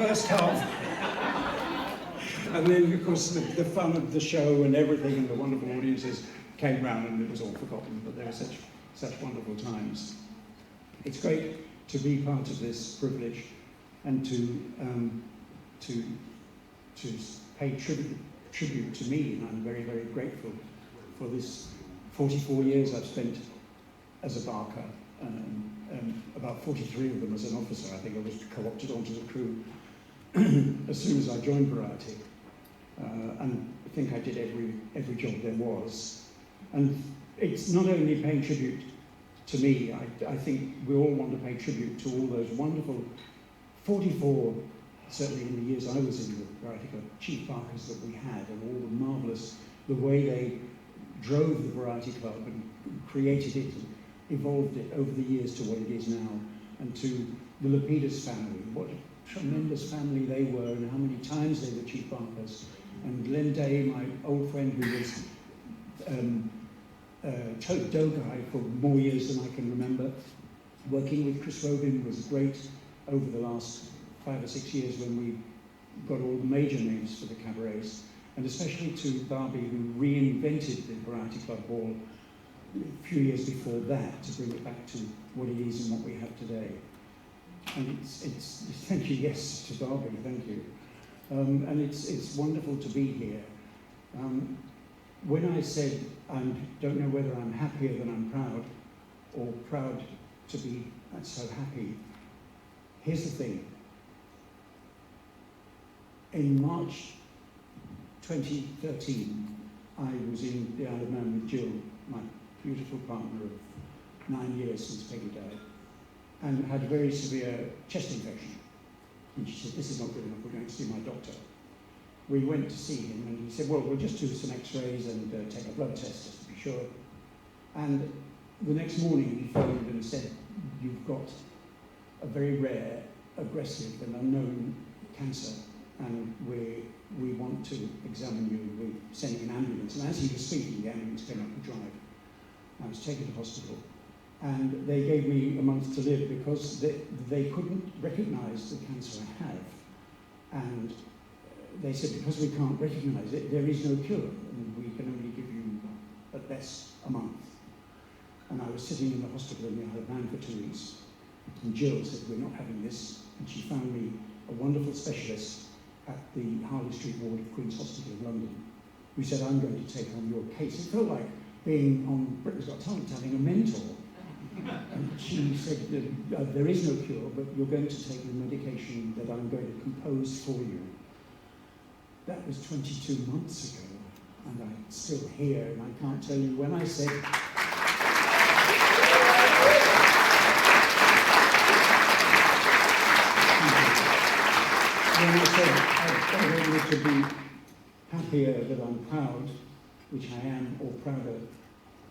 first half. And then, of course, the fun of the show and everything and the wonderful audiences came round and it was all forgotten, but there were such wonderful times. It's great to be part of this privilege and to pay tribute to me, and I'm very, very grateful for this 44 years I've spent as a barker, about 43 of them as an officer. I think I was co-opted onto the crew as soon as I joined Variety. And I think I did every job there was. And it's not only paying tribute to me, I think we all want to pay tribute to all those wonderful 44, certainly in the years I was in the Variety Club, chief barkers that we had, and all the marvellous, the way they drove the Variety Club and created it and evolved it over the years to what it is now, and to the Lapidus family, what a tremendous family they were, and how many times they were chief barkers. And Glenn Day, my old friend who was tote dough guy for more years than I can remember, working with Chris Robin was great over the last 5 or 6 years when we got all the major names for the cabarets, and especially to Barbie, who reinvented the Variety Club Ball a few years before that to bring it back to what it is and what we have today. And it's thank you, yes, to Barbie, thank you. And it's wonderful to be here. When I said I don't know whether I'm happier than I'm proud, or proud to be so happy, here's the thing. In March 2013, I was in the Isle of Man with Jill, my beautiful partner of 9 years since Peggy died, and had a very severe chest infection. And she said, this is not good enough, we're going to see my doctor. We went to see him and he said, well, we'll just do some x-rays and take a blood test just to be sure. And the next morning he phoned and said, you've got a very rare, aggressive and unknown cancer, and we want to examine you. We're sending an ambulance. And as he was speaking, the ambulance came up the drive. I was taken to hospital. And they gave me a month to live because they couldn't recognize the cancer I have. And they said, because we can't recognize it, there is no cure, and we can only give you, at best, a month. And I was sitting in the hospital in the Isle of Man for 2 weeks. And Jill said, we're not having this. And she found me a wonderful specialist at the Harley Street ward of Queen's Hospital in London, who said, I'm going to take on your case. It felt like being on Britain's Got Talent, having a mentor. And she said, there is no cure, but you're going to take the medication that I'm going to compose for you. That was 22 months ago, and I'm still here, and I can't tell you when I said, I wanted to be happier that I'm proud, which I am, or prouder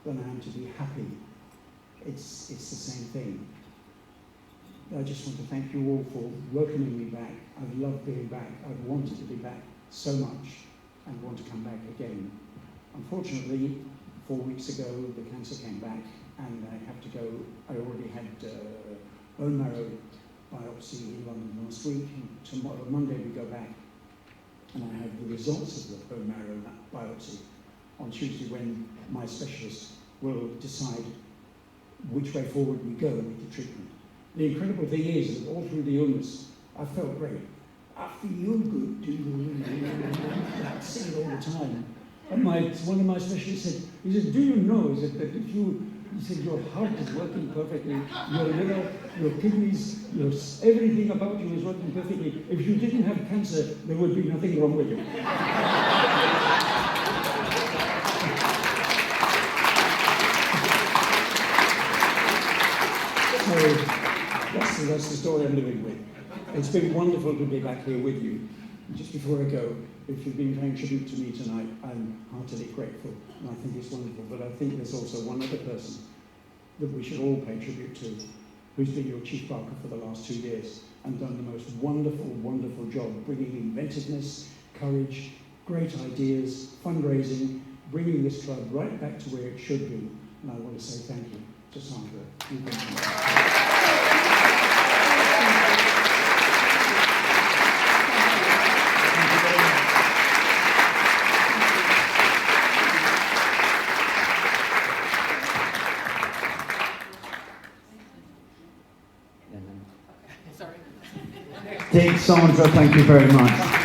than I am to be happy. It's the same thing. I just want to thank you all for welcoming me back. I've loved being back. I've wanted to be back so much and want to come back again. Unfortunately, 4 weeks ago, the cancer came back and I have to go. I already had bone marrow biopsy in London last week. And tomorrow, Monday, we go back and I have the results of the bone marrow biopsy on Tuesday, when my specialist will decide which way forward we go with the treatment. The incredible thing is that all through the illness, I felt great. I feel good, I say it all the time. And one of my specialists said, he said, do you know, he said, that if you, he said, your heart is working perfectly, your liver, your kidneys, everything about you is working perfectly. If you didn't have cancer, there would be nothing wrong with you. So that's the story I'm living with. It's been wonderful to be back here with you. Just before I go, if you've been paying tribute to me tonight, I'm heartily grateful, and I think it's wonderful. But I think there's also one other person that we should all pay tribute to, who's been your chief barker for the last 2 years and done the most wonderful, wonderful job, bringing inventiveness, courage, great ideas, fundraising, bringing this club right back to where it should be. And I want to say thank you to Sandra. Dick, Sandra, thank you very much.